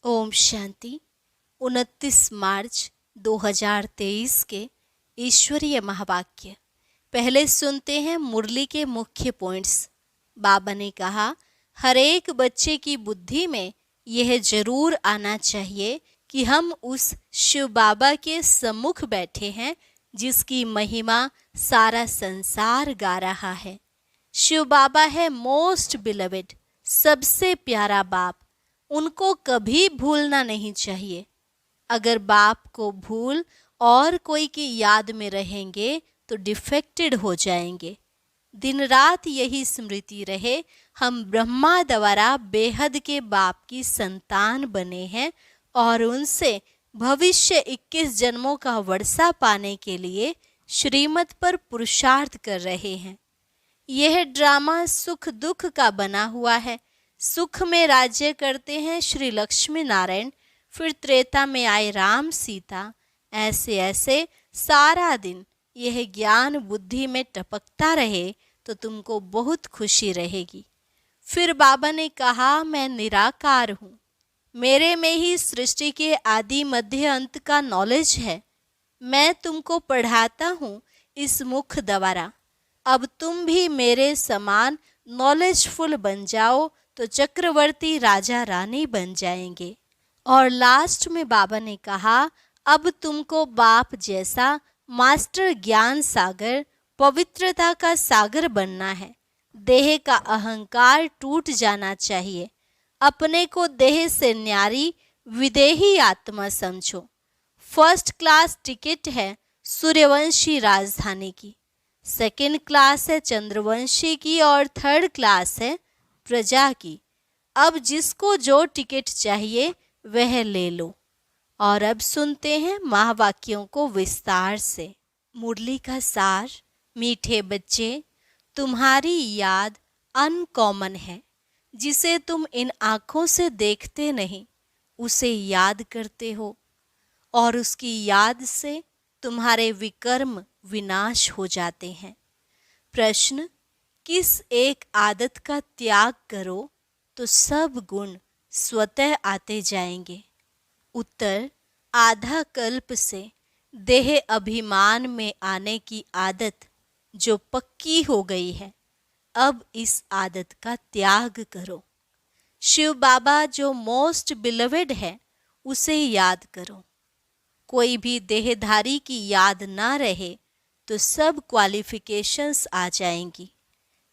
ओम शांति। 29 मार्च 2023 के ईश्वरीय महावाक्य। पहले सुनते हैं मुरली के मुख्य पॉइंट्स। बाबा ने कहा, हर एक बच्चे की बुद्धि में यह जरूर आना चाहिए कि हम उस शिव बाबा के सम्मुख बैठे हैं जिसकी महिमा सारा संसार गा रहा है। शिव बाबा है मोस्ट बिलवेड, सबसे प्यारा बाप। उनको कभी भूलना नहीं चाहिए। अगर बाप को भूल और कोई की याद में रहेंगे तो डिफेक्टेड हो जाएंगे। दिन रात यही स्मृति रहे, हम ब्रह्मा द्वारा बेहद के बाप की संतान बने हैं और उनसे भविष्य 21 जन्मों का वर्षा पाने के लिए श्रीमत पर पुरुषार्थ कर रहे हैं। यह ड्रामा सुख दुख का बना हुआ है। सुख में राज्य करते हैं श्री लक्ष्मी नारायण, फिर त्रेता में आए राम सीता। ऐसे ऐसे सारा दिन यह ज्ञान बुद्धि में टपकता रहे तो तुमको बहुत खुशी रहेगी। फिर बाबा ने कहा, मैं निराकार हूँ, मेरे में ही सृष्टि के आदि मध्य अंत का नॉलेज है। मैं तुमको पढ़ाता हूँ इस मुख द्वारा। अब तुम भी मेरे समान नॉलेजफुल बन जाओ तो चक्रवर्ती राजा रानी बन जाएंगे। और लास्ट में बाबा ने कहा, अब तुमको बाप जैसा मास्टर ज्ञान सागर, पवित्रता का सागर बनना है। देह का अहंकार टूट जाना चाहिए। अपने को देह से न्यारी विदेही आत्मा समझो। फर्स्ट क्लास टिकट है सूर्यवंशी राजधानी की, सेकंड क्लास है चंद्रवंशी की और थर्ड क्लास है प्रजा की। अब जिसको जो टिकट चाहिए वह ले लो। और अब सुनते हैं महावाक्यों को विस्तार से। मुरली का सार। मीठे बच्चे, तुम्हारी याद अनकॉमन है। जिसे तुम इन आँखों से देखते नहीं उसे याद करते हो और उसकी याद से तुम्हारे विकर्म विनाश हो जाते हैं। प्रश्न, किस एक आदत का त्याग करो तो सब गुण स्वतः आते जाएंगे? उत्तर, आधा कल्प से देह अभिमान में आने की आदत जो पक्की हो गई है, अब इस आदत का त्याग करो। शिव बाबा जो मोस्ट बिलवेड है उसे याद करो। कोई भी देहधारी की याद ना रहे तो सब क्वालिफिकेशंस आ जाएंगी,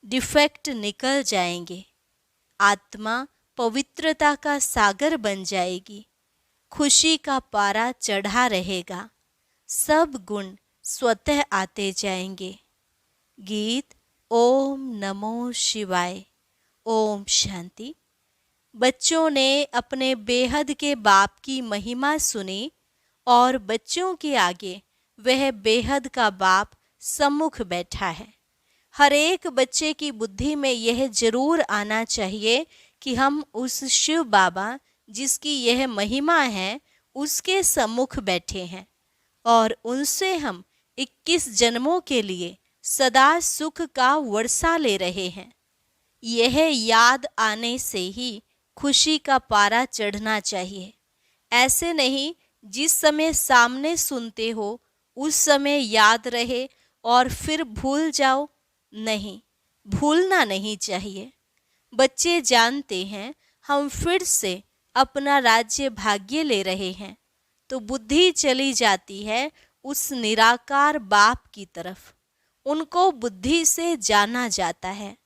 डिफेक्ट निकल जाएंगे। आत्मा पवित्रता का सागर बन जाएगी, खुशी का पारा चढ़ा रहेगा, सब गुण स्वतः आते जाएंगे। गीत। ओम नमो शिवाय। ओम शांति। बच्चों ने अपने बेहद के बाप की महिमा सुनी और बच्चों के आगे वह बेहद का बाप सम्मुख बैठा है। हर एक बच्चे की बुद्धि में यह जरूर आना चाहिए कि हम उस शिव बाबा जिसकी यह महिमा है उसके सम्मुख बैठे हैं और उनसे हम 21 जन्मों के लिए सदा सुख का वर्षा ले रहे हैं। यह याद आने से ही खुशी का पारा चढ़ना चाहिए। ऐसे नहीं जिस समय सामने सुनते हो उस समय याद रहे और फिर भूल जाओ। नहीं, भूलना नहीं चाहिए। बच्चे जानते हैं हम फिर से अपना राज्य भाग्य ले रहे हैं तो बुद्धि चली जाती है उस निराकार बाप की तरफ। उनको बुद्धि से जाना जाता है।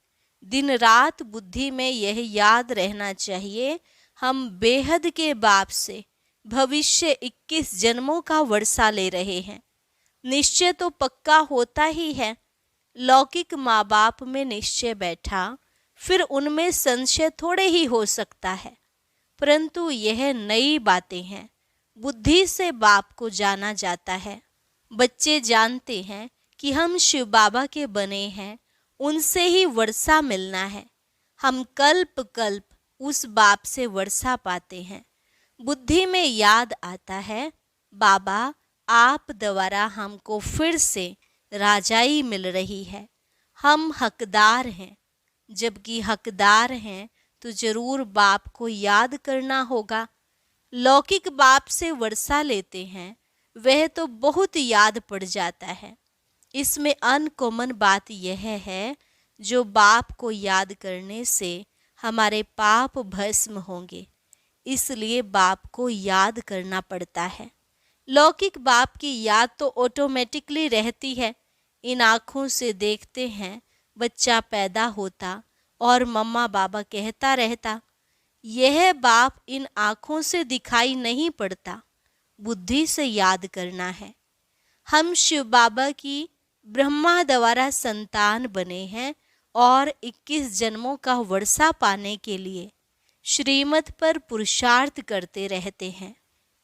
दिन रात बुद्धि में यह याद रहना चाहिए, हम बेहद के बाप से भविष्य 21 जन्मों का वर्षा ले रहे हैं। निश्चय तो पक्का होता ही है। लौकिक माँ बाप में निश्चय बैठा, फिर उनमें संशय थोड़े ही हो सकता है, परंतु यह नई बातें हैं। बुद्धि से बाप को जाना जाता है। बच्चे जानते हैं कि हम शिव बाबा के बने हैं, उनसे ही वर्षा मिलना है। हम कल्प कल्प उस बाप से वर्षा पाते हैं। बुद्धि में याद आता है, बाबा आप द्वारा हमको फिर से राजाई मिल रही है, हम हकदार हैं। जबकि हकदार हैं तो जरूर बाप को याद करना होगा। लौकिक बाप से वर्षा लेते हैं वह तो बहुत याद पड़ जाता है। इसमें अनकॉमन बात यह है, जो बाप को याद करने से हमारे पाप भस्म होंगे, इसलिए बाप को याद करना पड़ता है। लौकिक बाप की याद तो ऑटोमेटिकली रहती है। इन आँखों से देखते हैं, बच्चा पैदा होता और मम्मा बाबा कहता रहता। यह बाप इन आँखों से दिखाई नहीं पड़ता, बुद्धि से याद करना है। हम शिव बाबा की ब्रह्मा द्वारा संतान बने हैं और 21 जन्मों का वर्षा पाने के लिए श्रीमत पर पुरुषार्थ करते रहते हैं।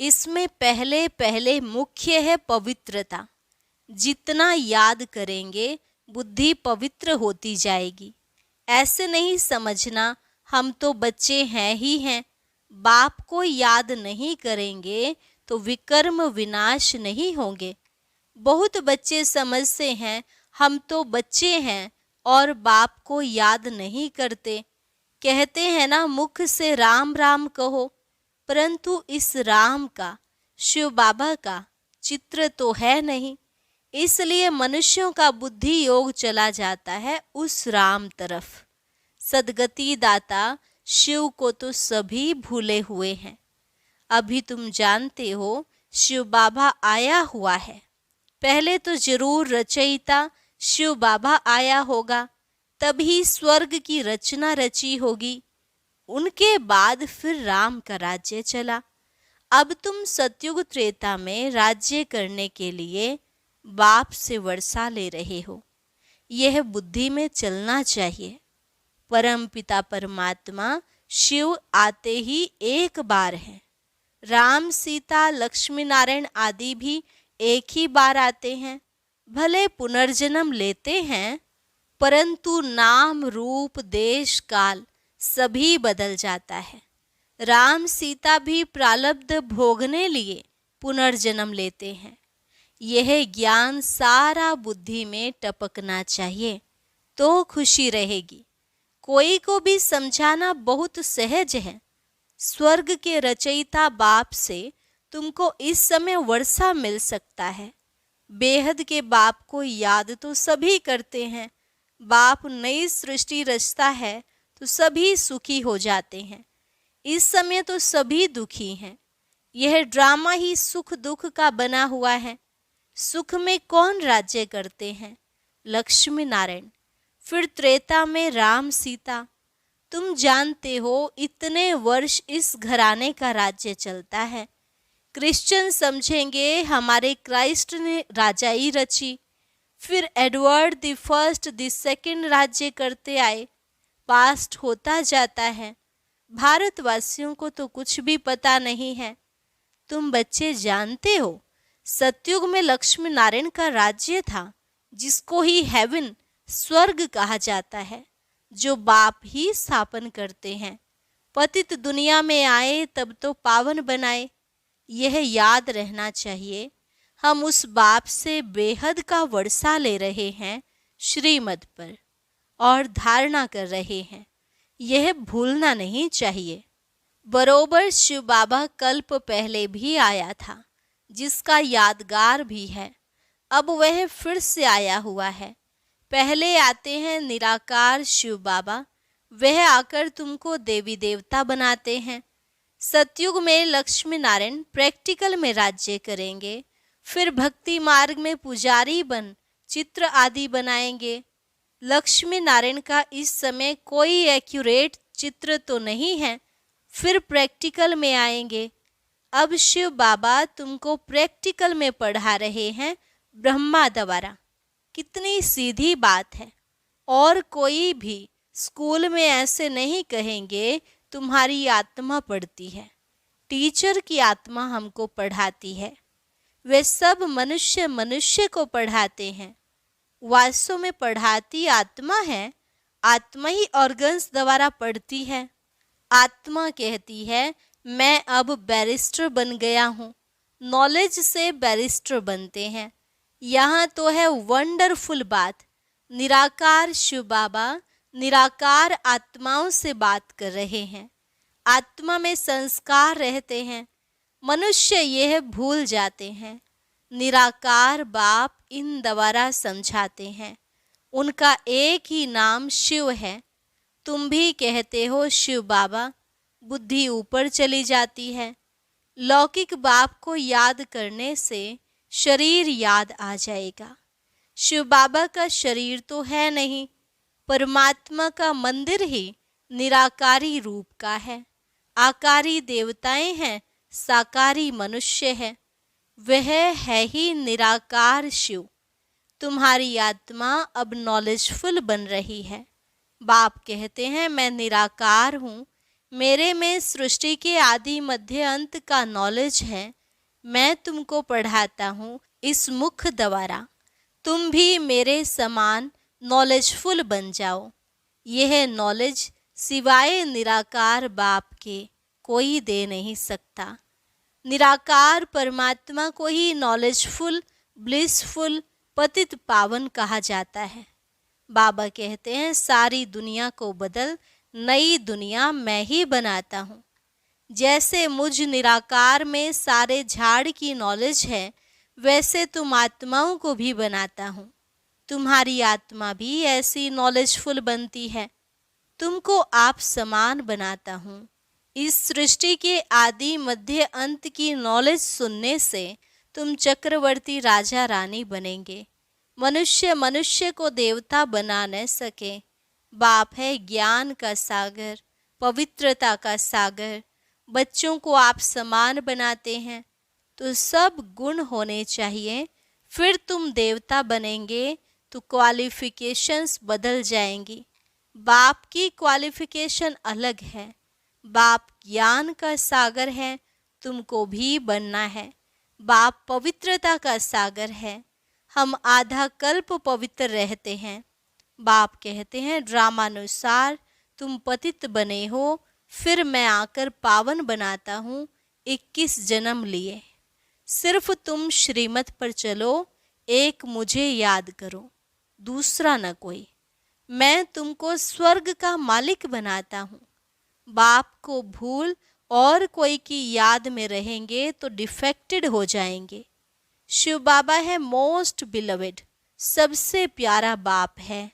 इसमें पहले पहले मुख्य है पवित्रता। जितना याद करेंगे बुद्धि पवित्र होती जाएगी। ऐसे नहीं समझना हम तो बच्चे हैं ही हैं, बाप को याद नहीं करेंगे तो विकर्म विनाश नहीं होंगे। बहुत बच्चे समझते हैं हम तो बच्चे हैं और बाप को याद नहीं करते। कहते हैं ना, मुख से राम राम कहो, परंतु इस राम का, शिव बाबा का चित्र तो है नहीं, इसलिए मनुष्यों का बुद्धि योग चला जाता है उस राम तरफ। सदगति दाता शिव को तो सभी भूले हुए हैं। अभी तुम जानते हो शिव बाबा आया हुआ है। पहले तो जरूर रचयिता शिव बाबा आया होगा, तभी स्वर्ग की रचना रची होगी। उनके बाद फिर राम का राज्य चला। अब तुम सतयुग त्रेता में राज्य करने के लिए बाप से वर्षा ले रहे हो। यह बुद्धि में चलना चाहिए। परम पिता परमात्मा शिव आते ही एक बार हैं। राम सीता लक्ष्मी नारायण आदि भी एक ही बार आते हैं। भले पुनर्जन्म लेते हैं, परंतु नाम रूप देश काल सभी बदल जाता है। राम सीता भी प्रारब्ध भोगने लिए पुनर्जन्म लेते हैं। यह ज्ञान सारा बुद्धि में टपकना चाहिए तो खुशी रहेगी। कोई को भी समझाना बहुत सहज है। स्वर्ग के रचयिता बाप से तुमको इस समय वर्षा मिल सकता है। बेहद के बाप को याद तो सभी करते हैं। बाप नई सृष्टि रचता है तो सभी सुखी हो जाते हैं। इस समय तो सभी दुखी हैं। यह ड्रामा ही सुख दुख का बना हुआ है। सुख में कौन राज्य करते हैं? लक्ष्मी नारायण। फिर त्रेता में राम सीता। तुम जानते हो इतने वर्ष इस घराने का राज्य चलता है। क्रिश्चियन समझेंगे हमारे क्राइस्ट ने राजाई रची। फिर Edward the first the second राज्य करते आए। पास्ट होता जाता है। भारतवासियों को तो कुछ भी पता नहीं है। तुम बच्चे जानते हो सतयुग में लक्ष्मी नारायण का राज्य था, जिसको ही हेवन स्वर्ग कहा जाता है, जो बाप ही स्थापन करते हैं। पतित दुनिया में आए तब तो पावन बनाए। यह याद रहना चाहिए। हम उस बाप से बेहद का वर्षा ले रहे हैं श्रीमत पर और धारणा कर रहे हैं। यह भूलना नहीं चाहिए। बरोबर शिव बाबा कल्प पहले भी आया था, जिसका यादगार भी है। अब वह फिर से आया हुआ है। पहले आते हैं निराकार शिव बाबा। वह आकर तुमको देवी देवता बनाते हैं। सतयुग में लक्ष्मी नारायण प्रैक्टिकल में राज्य करेंगे। फिर भक्ति मार्ग में पुजारी बन चित्र आदि बनाएंगे। लक्ष्मी नारायण का इस समय कोई एक्यूरेट चित्र तो नहीं है। फिर प्रैक्टिकल में आएंगे। अब शिव बाबा तुमको प्रैक्टिकल में पढ़ा रहे हैं ब्रह्मा द्वारा। कितनी सीधी बात है। और कोई भी स्कूल में ऐसे नहीं कहेंगे तुम्हारी आत्मा पढ़ती है। टीचर की आत्मा हमको पढ़ाती है। वे सब मनुष्य मनुष्य को पढ़ाते हैं। वास्तव में पढ़ाती आत्मा है। आत्मा ही ऑर्गन्स द्वारा पढ़ती है। आत्मा कहती है मैं अब बैरिस्टर बन गया हूँ। नॉलेज से बैरिस्टर बनते हैं। यहाँ तो है वंडरफुल बात। निराकार शिव बाबा निराकार आत्माओं से बात कर रहे हैं। आत्मा में संस्कार रहते हैं। मनुष्य यह भूल जाते हैं। निराकार बाप इन द्वारा समझाते हैं। उनका एक ही नाम शिव है। तुम भी कहते हो शिव बाबा, बुद्धि ऊपर चली जाती है। लौकिक बाप को याद करने से शरीर याद आ जाएगा। शिव बाबा का शरीर तो है नहीं, परमात्मा का मंदिर ही निराकारी रूप का है। आकारी देवताएं हैं, साकारी मनुष्य है। वह है ही निराकार शिव। तुम्हारी आत्मा अब नॉलेजफुल बन रही है। बाप कहते हैं मैं निराकार हूँ, मेरे में सृष्टि के आदि मध्य अंत का नॉलेज है। मैं तुमको पढ़ाता हूँ इस मुख द्वारा। तुम भी मेरे समान नॉलेजफुल बन जाओ। यह नॉलेज सिवाय निराकार बाप के कोई दे नहीं सकता। निराकार परमात्मा को ही नॉलेजफुल, ब्लिसफुल, पतित पावन कहा जाता है। बाबा कहते हैं सारी दुनिया को बदल, नई दुनिया मैं ही बनाता हूँ। जैसे मुझ निराकार में सारे झाड़ की नॉलेज है, वैसे तुम आत्माओं को भी बनाता हूँ। तुम्हारी आत्मा भी ऐसी नॉलेजफुल बनती है। तुमको आप समान बनाता हूँ। इस सृष्टि के आदि मध्य अंत की नॉलेज सुनने से तुम चक्रवर्ती राजा रानी बनेंगे। मनुष्य मनुष्य को देवता बना न सके। बाप है ज्ञान का सागर, पवित्रता का सागर। बच्चों को आप समान बनाते हैं, तो सब गुण होने चाहिए। फिर तुम देवता बनेंगे तो क्वालिफिकेशंस बदल जाएंगी। बाप की क्वालिफिकेशन अलग है। बाप ज्ञान का सागर है, तुमको भी बनना है। बाप पवित्रता का सागर है। हम आधा कल्प पवित्र रहते हैं। बाप कहते हैं ड्रामानुसार तुम पतित बने हो, फिर मैं आकर पावन बनाता हूँ 21 जन्म लिए। सिर्फ तुम श्रीमत पर चलो, एक मुझे याद करो, दूसरा न कोई। मैं तुमको स्वर्ग का मालिक बनाता हूँ। बाप को भूल और कोई की याद में रहेंगे तो डिफेक्टेड हो जाएंगे। शिव बाबा है मोस्ट बिलवेड, सबसे प्यारा बाप है।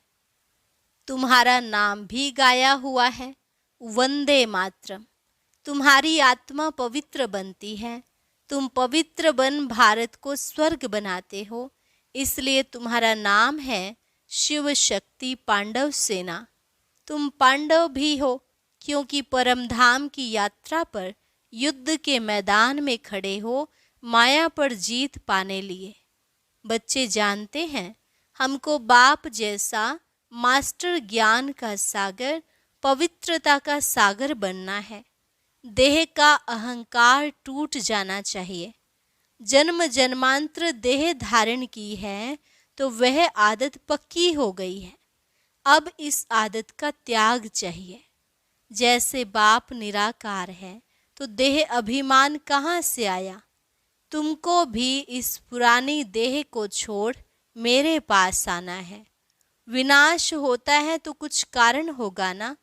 तुम्हारा नाम भी गाया हुआ है, वंदे मातरम। तुम्हारी आत्मा पवित्र बनती है। तुम पवित्र बन भारत को स्वर्ग बनाते हो, इसलिए तुम्हारा नाम है शिव शक्ति पांडव सेना। तुम पांडव भी हो, क्योंकि परम धाम की यात्रा पर युद्ध के मैदान में खड़े हो, माया पर जीत पाने लिए। बच्चे जानते हैं हमको बाप जैसा मास्टर ज्ञान का सागर, पवित्रता का सागर बनना है। देह का अहंकार टूट जाना चाहिए। जन्म जन्मांतर देह धारण की है तो वह आदत पक्की हो गई है। अब इस आदत का त्याग चाहिए। जैसे बाप निराकार है तो देह अभिमान कहाँ से आया। तुमको भी इस पुरानी देह को छोड़ मेरे पास आना है। विनाश होता है तो कुछ कारण होगा ना।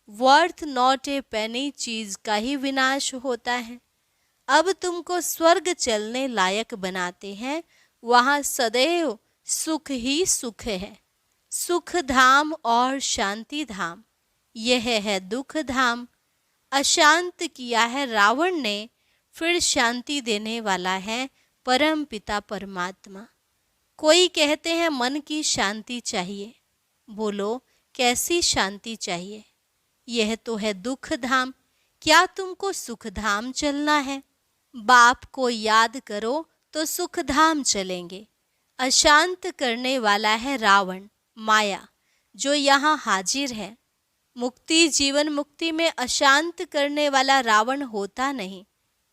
वर्थ नॉट ए पेनी चीज का ही विनाश होता है। अब तुमको स्वर्ग चलने लायक बनाते हैं। वहाँ सदैव सुख ही सुख है। सुख धाम और शांति धाम, यह है दुख धाम। अशांत किया है रावण ने, फिर शांति देने वाला है परम पिता परमात्मा। कोई कहते हैं मन की शांति चाहिए। बोलो कैसी शांति चाहिए। यह तो है दुख धाम। क्या तुमको सुख धाम चलना है? बाप को याद करो तो सुख धाम चलेंगे। अशांत करने वाला है रावण, माया, जो यहाँ हाजिर है। मुक्ति जीवन मुक्ति में अशांत करने वाला रावण होता नहीं।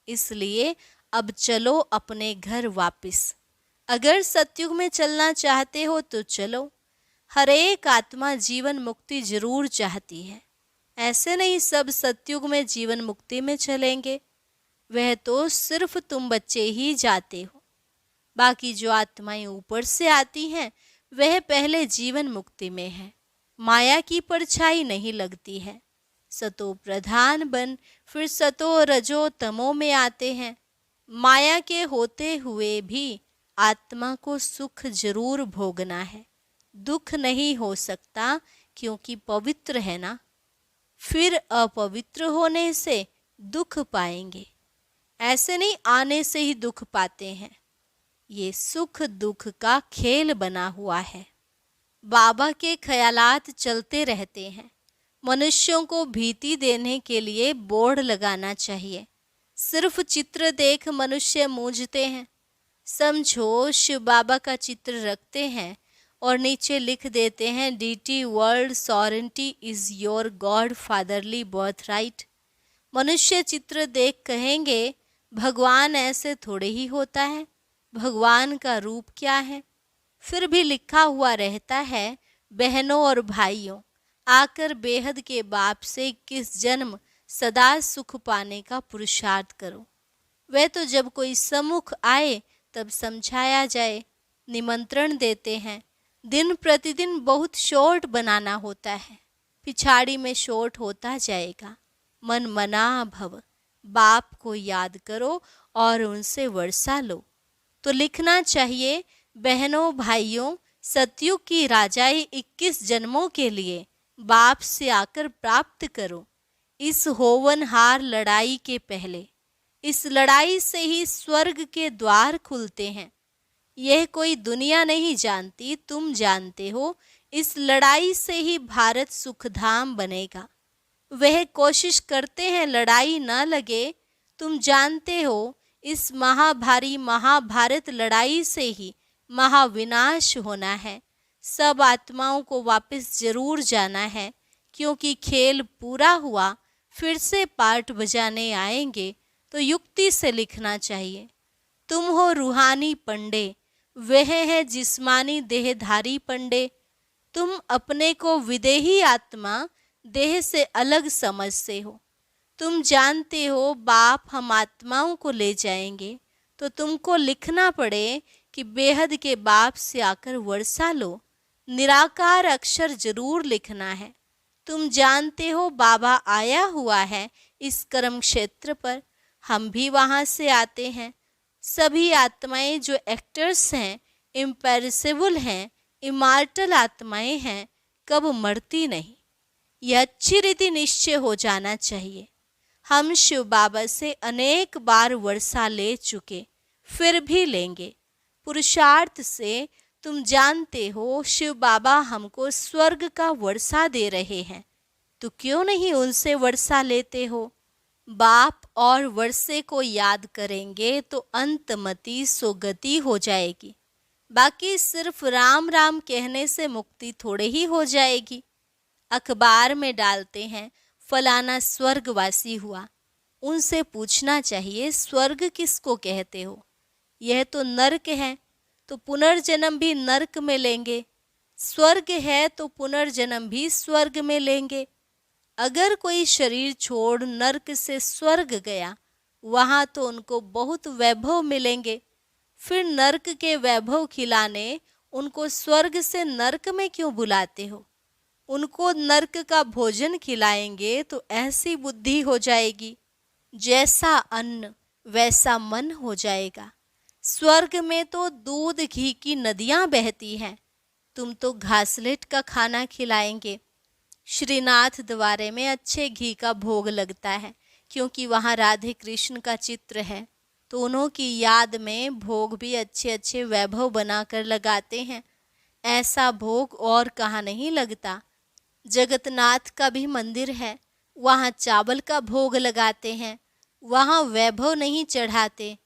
इसलिए अब चलो अपने घर वापिस। अगर सतयुग में चलना चाहते हो तो चलो। हर एक आत्मा जीवन मुक्ति जरूर चाहती है। ऐसे नहीं सब सतयुग में जीवन मुक्ति में चलेंगे। वह तो सिर्फ तुम बच्चे ही जाते हो। बाकी जो आत्माएं ऊपर से आती हैं वह पहले जीवन मुक्ति में है। माया की परछाई नहीं लगती है। सतो प्रधान बन फिर सतो रजो तमो में आते हैं। माया के होते हुए भी आत्मा को सुख जरूर भोगना है। दुख नहीं हो सकता क्योंकि पवित्र है ना। फिर अपवित्र होने से दुख पाएंगे। ऐसे नहीं आने से ही दुख पाते हैं। ये सुख दुख का खेल बना हुआ है। बाबा के ख्यालात चलते रहते हैं। मनुष्यों को भीति देने के लिए बोर्ड लगाना चाहिए। सिर्फ चित्र देख मनुष्य मूझते हैं। समझो शिव बाबा का चित्र रखते हैं और नीचे लिख देते हैं DT world sovereignty is your god fatherly birth right. मनुष्य चित्र देख कहेंगे भगवान ऐसे थोड़े ही होता है, भगवान का रूप क्या है। फिर भी लिखा हुआ रहता है बहनों और भाइयों, आकर बेहद के बाप से 21 जन्म सदा सुख पाने का पुरुषार्थ करो। वह तो जब कोई सम्मुख आए तब समझाया जाए, निमंत्रण देते हैं। दिन प्रतिदिन बहुत शॉर्ट बनाना होता है, पिछाड़ी में शॉर्ट होता जाएगा। मन मना भव, बाप को याद करो और उनसे वर्षा लो। तो लिखना चाहिए बहनों भाइयों, सतयुग की राजाई 21 जन्मों के लिए बाप से आकर प्राप्त करो। इस होवनहार लड़ाई के पहले, इस लड़ाई से ही स्वर्ग के द्वार खुलते हैं। यह कोई दुनिया नहीं जानती, तुम जानते हो। इस लड़ाई से ही भारत सुखधाम बनेगा। वह कोशिश करते हैं लड़ाई न लगे। तुम जानते हो इस महाभारी महाभारत लड़ाई से ही महाविनाश होना है। सब आत्माओं को वापस जरूर जाना है, क्योंकि खेल पूरा हुआ। फिर से पार्ट बजाने आएंगे तो युक्ति से लिखना चाहिए। तुम हो रूहानी पंडे, वह है जिस्मानी देहधारी पंडे। तुम अपने को विदेही आत्मा देह से अलग समझते हो। तुम जानते हो बाप हम आत्माओं को ले जाएंगे, तो तुमको लिखना पड़े कि बेहद के बाप से आकर वर्षा लो। निराकार अक्षर जरूर लिखना है। तुम जानते हो बाबा आया हुआ है इस कर्म क्षेत्र पर, हम भी वहाँ से आते हैं। सभी आत्माएं जो एक्टर्स हैं, इम्पेरिसेबल हैं, इमार्टल आत्माएं हैं, कब मरती नहीं। यह अच्छी रीति निश्चय हो जाना चाहिए। हम शिव बाबा से अनेक बार वर्षा ले चुके, फिर भी लेंगे। पुरुषार्थ से तुम जानते हो शिव बाबा हमको स्वर्ग का वर्षा दे रहे हैं, तो क्यों नहीं उनसे वर्षा लेते हो। बाप और वर्षे को याद करेंगे तो अंतमति सोगति हो जाएगी। बाकी सिर्फ राम राम कहने से मुक्ति थोड़े ही हो जाएगी। अखबार में डालते हैं फलाना स्वर्गवासी हुआ। उनसे पूछना चाहिए स्वर्ग किसको कहते हो। यह तो नरक है, तो पुनर्जन्म भी नरक में लेंगे। स्वर्ग है तो पुनर्जन्म भी स्वर्ग में लेंगे। अगर कोई शरीर छोड़ नरक से स्वर्ग गया, वहाँ तो उनको बहुत वैभव मिलेंगे। फिर नरक के वैभव खिलाने उनको स्वर्ग से नरक में क्यों बुलाते हो। उनको नरक का भोजन खिलाएंगे तो ऐसी बुद्धि हो जाएगी, जैसा अन्न वैसा मन हो जाएगा। स्वर्ग में तो दूध घी की नदियां बहती हैं, तुम तो घासलेट का खाना खिलाएंगे। श्रीनाथ द्वारे में अच्छे घी का भोग लगता है, क्योंकि वहाँ राधे कृष्ण का चित्र है, तो उन्हों की याद में भोग भी अच्छे अच्छे वैभव बनाकर लगाते हैं। ऐसा भोग और कहाँ नहीं लगता। जगन्नाथ का भी मंदिर है, वहाँ चावल का भोग लगाते हैं, वहाँ वैभव नहीं चढ़ाते।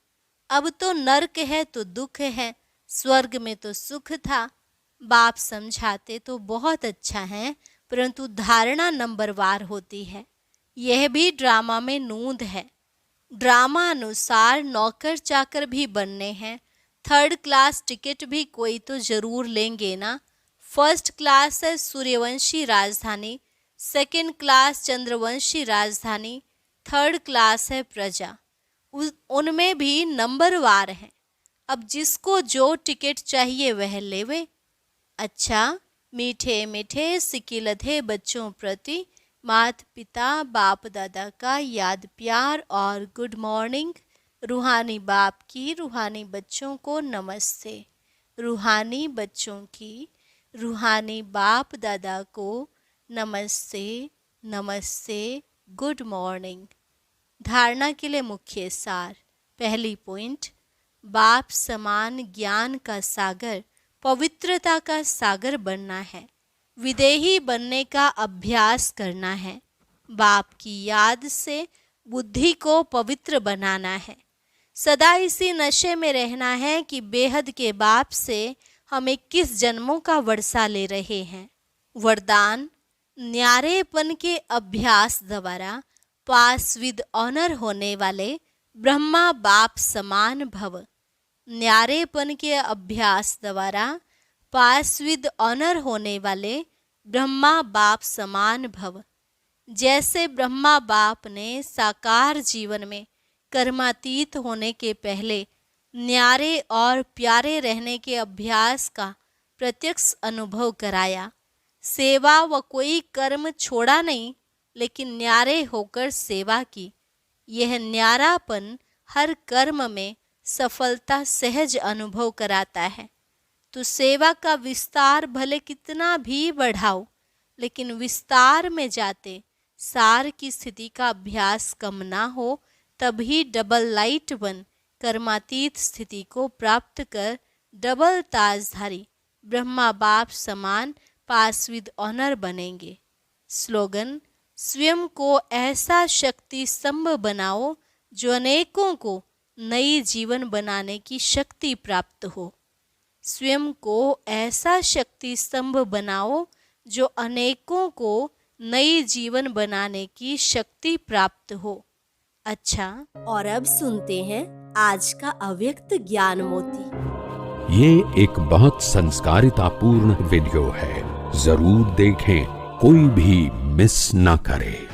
अब तो नरक है तो दुख है, स्वर्ग में तो सुख था। बाप समझाते तो बहुत अच्छा है, परंतु धारणा नंबरवार होती है। यह भी ड्रामा में नूंद है। ड्रामा अनुसार नौकर चाकर भी बनने हैं। 3rd क्लास टिकट भी कोई तो जरूर लेंगे ना। 1st क्लास है सूर्यवंशी राजधानी, 2nd क्लास चंद्रवंशी राजधानी, 3rd क्लास है प्रजा। उनमें भी नंबरवार हैं। अब जिसको जो टिकट चाहिए वह लेवे। अच्छा, मीठे मीठे सिकिलधे बच्चों प्रति माता पिता बाप दादा का याद प्यार और गुड मॉर्निंग। रूहानी बाप की रूहानी बच्चों को नमस्ते। रूहानी बच्चों की रूहानी बाप दादा को नमस्ते नमस्ते। Good morning. धारणा के लिए मुख्य सार। पहली पॉइंट, बाप समान ज्ञान का सागर, पवित्रता का सागर बनना है। विदेही बनने का अभ्यास करना है। बाप की याद से बुद्धि को पवित्र बनाना है। सदा इसी नशे में रहना है कि बेहद के बाप से हम 21 जन्मों का वर्षा ले रहे हैं। वरदान, न्यारेपन के अभ्यास द्वारा पास विद ऑनर होने वाले ब्रह्मा बाप समान भव। न्यारेपन के अभ्यास द्वारा पास विद ऑनर होने वाले ब्रह्मा बाप समान भव। जैसे ब्रह्मा बाप ने साकार जीवन में कर्मातीत होने के पहले न्यारे और प्यारे रहने के अभ्यास का प्रत्यक्ष अनुभव कराया। सेवा व कोई कर्म छोड़ा नहीं, लेकिन न्यारे होकर सेवा की। यह न्यारापन हर कर्म में सफलता सहज अनुभव कराता है। तो सेवा का विस्तार भले कितना भी बढ़ाओ, लेकिन विस्तार में जाते सार की स्थिति का अभ्यास कम ना हो, तभी डबल लाइट बन कर्मातीत स्थिति को प्राप्त कर डबल ताजधारी ब्रह्मा बाप समान पास विद ऑनर बनेंगे। स्लोगन, स्वयं को ऐसा शक्ति स्तंभ बनाओ जो अनेकों को नई जीवन बनाने की शक्ति प्राप्त हो। स्वयं को ऐसा शक्ति स्तंभ बनाओ जो अनेकों को नई जीवन बनाने की शक्ति प्राप्त हो। अच्छा, और अब सुनते हैं आज का अव्यक्त ज्ञान मोती। ये एक बहुत संस्कारितापूर्ण वीडियो है, जरूर देखें, कोई भी मिस ना करे।